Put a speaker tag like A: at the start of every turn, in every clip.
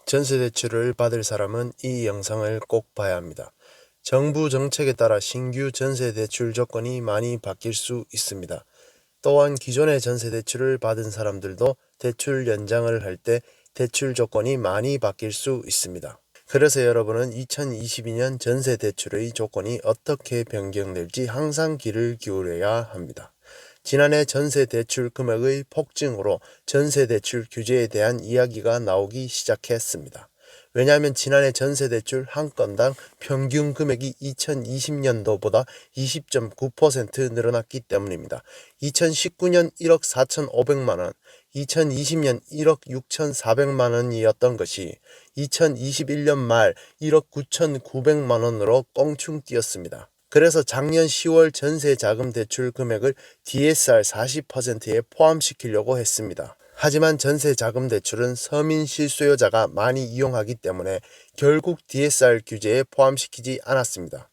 A: 전세대출을 받을 사람은 이 영상을 꼭 봐야 합니다. 정부 정책에 따라 신규 전세대출 조건이 많이 바뀔 수 있습니다. 또한 기존의 전세대출을 받은 사람들도 대출 연장을 할 때 대출 조건이 많이 바뀔 수 있습니다. 그래서 여러분은 2022년 전세대출의 조건이 어떻게 변경될지 항상 귀를 기울여야 합니다. 지난해 전세대출 금액의 폭증으로 전세대출 규제에 대한 이야기가 나오기 시작했습니다. 왜냐하면 지난해 전세대출 한 건당 평균 금액이 2020년도보다 20.9% 늘어났기 때문입니다. 2019년 1억 4,500만원, 2020년 1억 6,400만원이었던 것이 2021년 말 1억 9,900만원으로 껑충 뛰었습니다. 그래서 작년 10월 전세자금 대출 금액을 DSR 40%에 포함시키려고 했습니다. 하지만 전세자금 대출은 서민 실수요자가 많이 이용하기 때문에 결국 DSR 규제에 포함시키지 않았습니다.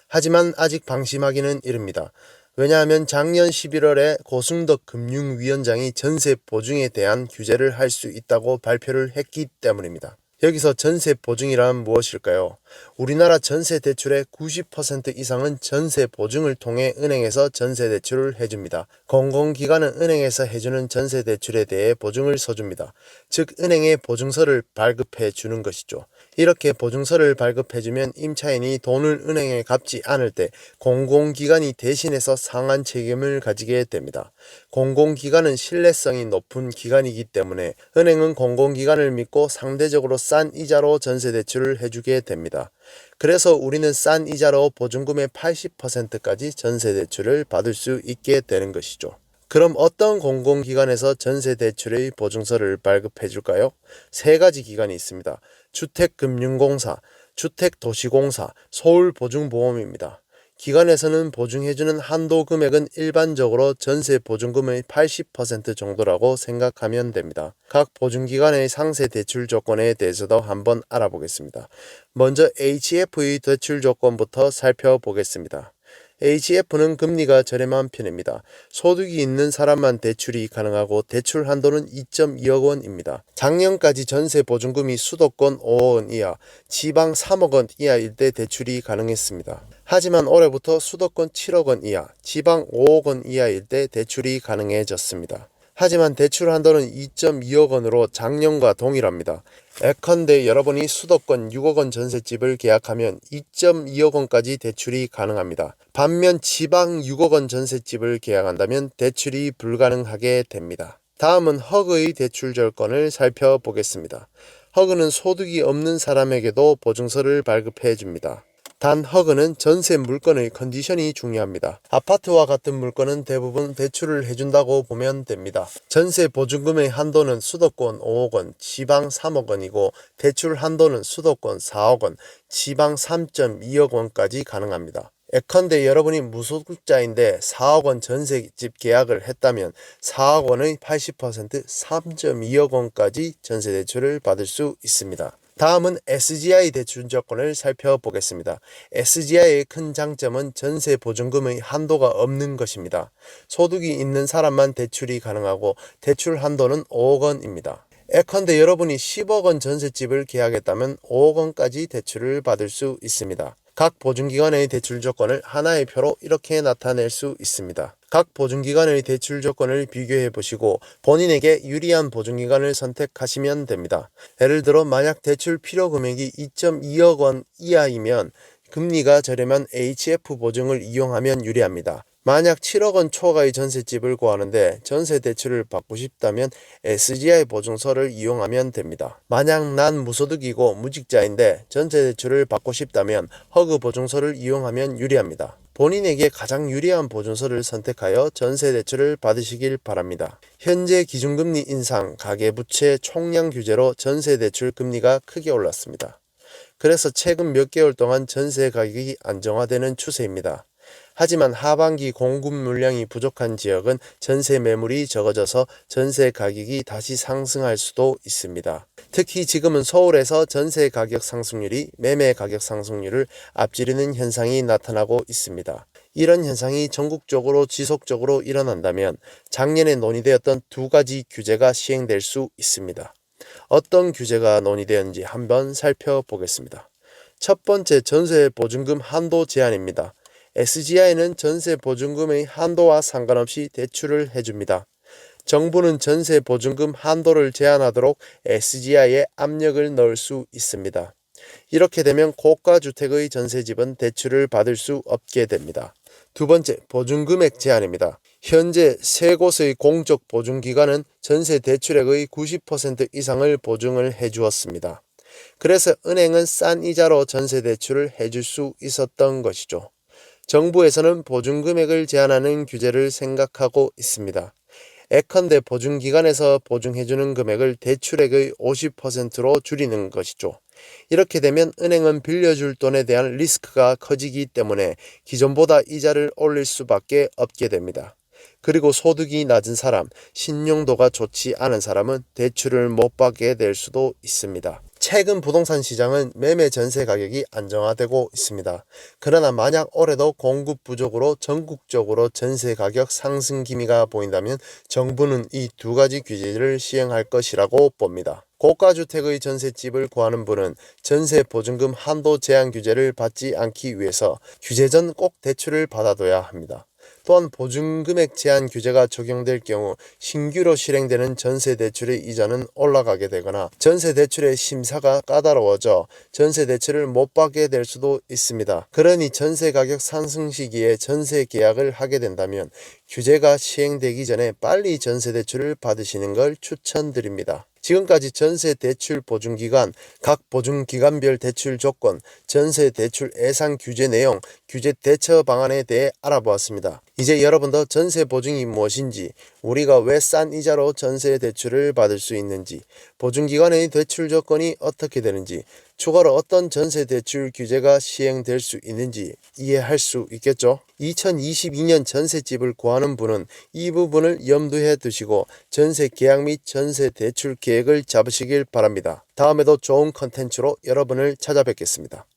A: 하지만 아직 방심하기는 이릅니다. 왜냐하면 작년 11월에 고승덕 금융위원장이 전세 보증에 대한 규제를 할 수 있다고 발표를 했기 때문입니다. 여기서 전세 보증이란 무엇일까요? 우리나라 전세 대출의 90% 이상은 전세 보증을 통해 은행에서 전세 대출을 해줍니다. 공공기관은 은행에서 해주는 전세 대출에 대해 보증을 서줍니다. 즉 은행에 보증서를 발급해 주는 것이죠. 이렇게 보증서를 발급해주면 임차인이 돈을 은행에 갚지 않을 때 공공기관이 대신해서 상환 책임을 가지게 됩니다. 공공기관은 신뢰성이 높은 기관이기 때문에 은행은 공공기관을 믿고 상대적으로 싼 이자로 전세대출을 해주게 됩니다. 그래서 우리는 싼 이자로 보증금의 80%까지 전세대출을 받을 수 있게 되는 것이죠. 그럼 어떤 공공기관에서 전세대출의 보증서를 발급해 줄까요? 세 가지 기관이 있습니다. 주택금융공사, 주택도시공사, 서울보증보험입니다. 기관에서는 보증해주는 한도 금액은 일반적으로 전세 보증금의 80% 정도라고 생각하면 됩니다. 각 보증기관의 상세 대출 조건에 대해서도 한번 알아보겠습니다. 먼저 HF의 대출 조건부터 살펴보겠습니다. HF는 금리가 저렴한 편입니다. 소득이 있는 사람만 대출이 가능하고 대출 한도는 2.2억 원입니다. 작년까지 전세 보증금이 수도권 5억 원 이하, 지방 3억 원 이하일 때 대출이 가능했습니다. 하지만 올해부터 수도권 7억 원 이하, 지방 5억 원 이하일 때 대출이 가능해졌습니다. 하지만 대출 한도는 2.2억 원으로 작년과 동일합니다. 예컨대 여러분이 수도권 6억 원 전셋집을 계약하면 2.2억 원까지 대출이 가능합니다. 반면 지방 6억 원 전셋집을 계약한다면 대출이 불가능하게 됩니다. 다음은 허그의 대출 조건을 살펴보겠습니다. 허그는 소득이 없는 사람에게도 보증서를 발급해 줍니다. 단 허그는 전세 물건의 컨디션이 중요합니다. 아파트와 같은 물건은 대부분 대출을 해준다고 보면 됩니다. 전세 보증금의 한도는 수도권 5억 원, 지방 3억 원이고 대출 한도는 수도권 4억 원, 지방 3.2억 원까지 가능합니다. 예컨대 여러분이 무소득자인데 4억 원 전세집 계약을 했다면 4억 원의 80% 3.2억 원까지 전세대출을 받을 수 있습니다. 다음은 SGI 대출 조건을 살펴보겠습니다. SGI의 큰 장점은 전세 보증금의 한도가 없는 것입니다. 소득이 있는 사람만 대출이 가능하고 대출 한도는 5억 원입니다. 예컨대 여러분이 10억 원 전세집을 계약했다면 5억 원까지 대출을 받을 수 있습니다. 각 보증기관의 대출 조건을 하나의 표로 이렇게 나타낼 수 있습니다. 각 보증기관의 대출 조건을 비교해 보시고 본인에게 유리한 보증기관을 선택하시면 됩니다. 예를 들어 만약 대출 필요 금액이 2.2억 원 이하이면 금리가 저렴한 HF 보증을 이용하면 유리합니다. 만약 7억 원 초과의 전셋집을 구하는데 전세 대출을 받고 싶다면 SGI 보증서를 이용하면 됩니다. 만약 난 무소득이고 무직자인데 전세 대출을 받고 싶다면 허그 보증서를 이용하면 유리합니다. 본인에게 가장 유리한 보증서를 선택하여 전세 대출을 받으시길 바랍니다. 현재 기준금리 인상, 가계부채 총량 규제로 전세 대출 금리가 크게 올랐습니다. 그래서 최근 몇 개월 동안 전세 가격이 안정화되는 추세입니다. 하지만 하반기 공급 물량이 부족한 지역은 전세 매물이 적어져서 전세 가격이 다시 상승할 수도 있습니다. 특히 지금은 서울에서 전세 가격 상승률이 매매 가격 상승률을 앞지르는 현상이 나타나고 있습니다. 이런 현상이 전국적으로 지속적으로 일어난다면 작년에 논의되었던 두 가지 규제가 시행될 수 있습니다. 어떤 규제가 논의되었는지 한번 살펴보겠습니다. 첫 번째, 전세 보증금 한도 제한입니다. SGI는 전세 보증금의 한도와 상관없이 대출을 해줍니다. 정부는 전세 보증금 한도를 제한하도록 SGI에 압력을 넣을 수 있습니다. 이렇게 되면 고가주택의 전세집은 대출을 받을 수 없게 됩니다. 두 번째, 보증금액 제한입니다. 현재 세 곳의 공적 보증기관은 전세 대출액의 90% 이상을 보증을 해주었습니다. 그래서 은행은 싼 이자로 전세 대출을 해줄 수 있었던 것이죠. 정부에서는 보증금액을 제한하는 규제를 생각하고 있습니다. 예컨대 보증기관에서 보증해주는 금액을 대출액의 50%로 줄이는 것이죠. 이렇게 되면 은행은 빌려줄 돈에 대한 리스크가 커지기 때문에 기존보다 이자를 올릴 수밖에 없게 됩니다. 그리고 소득이 낮은 사람, 신용도가 좋지 않은 사람은 대출을 못 받게 될 수도 있습니다. 최근 부동산 시장은 매매 전세 가격이 안정화되고 있습니다. 그러나 만약 올해도 공급 부족으로 전국적으로 전세 가격 상승 기미가 보인다면 정부는 이 두 가지 규제를 시행할 것이라고 봅니다. 고가주택의 전셋집을 구하는 분은 전세 보증금 한도 제한 규제를 받지 않기 위해서 규제 전 꼭 대출을 받아둬야 합니다. 또한 보증금액 제한 규제가 적용될 경우 신규로 실행되는 전세대출의 이자는 올라가게 되거나 전세대출의 심사가 까다로워져 전세대출을 못 받게 될 수도 있습니다. 그러니 전세가격 상승 시기에 전세 계약을 하게 된다면 규제가 시행되기 전에 빨리 전세대출을 받으시는 걸 추천드립니다. 지금까지 전세대출 보증기간, 각 보증기간별 대출 조건, 전세대출 예상 규제 내용, 규제 대처 방안에 대해 알아보았습니다. 이제 여러분도 전세보증이 무엇인지, 우리가 왜 싼 이자로 전세대출을 받을 수 있는지, 보증기관의 대출 조건이 어떻게 되는지, 추가로 어떤 전세대출 규제가 시행될 수 있는지 이해할 수 있겠죠? 2022년 전셋집을 구하는 분은 이 부분을 염두에 두시고 전세 계약 및 전세 대출 계획을 잡으시길 바랍니다. 다음에도 좋은 컨텐츠로 여러분을 찾아뵙겠습니다.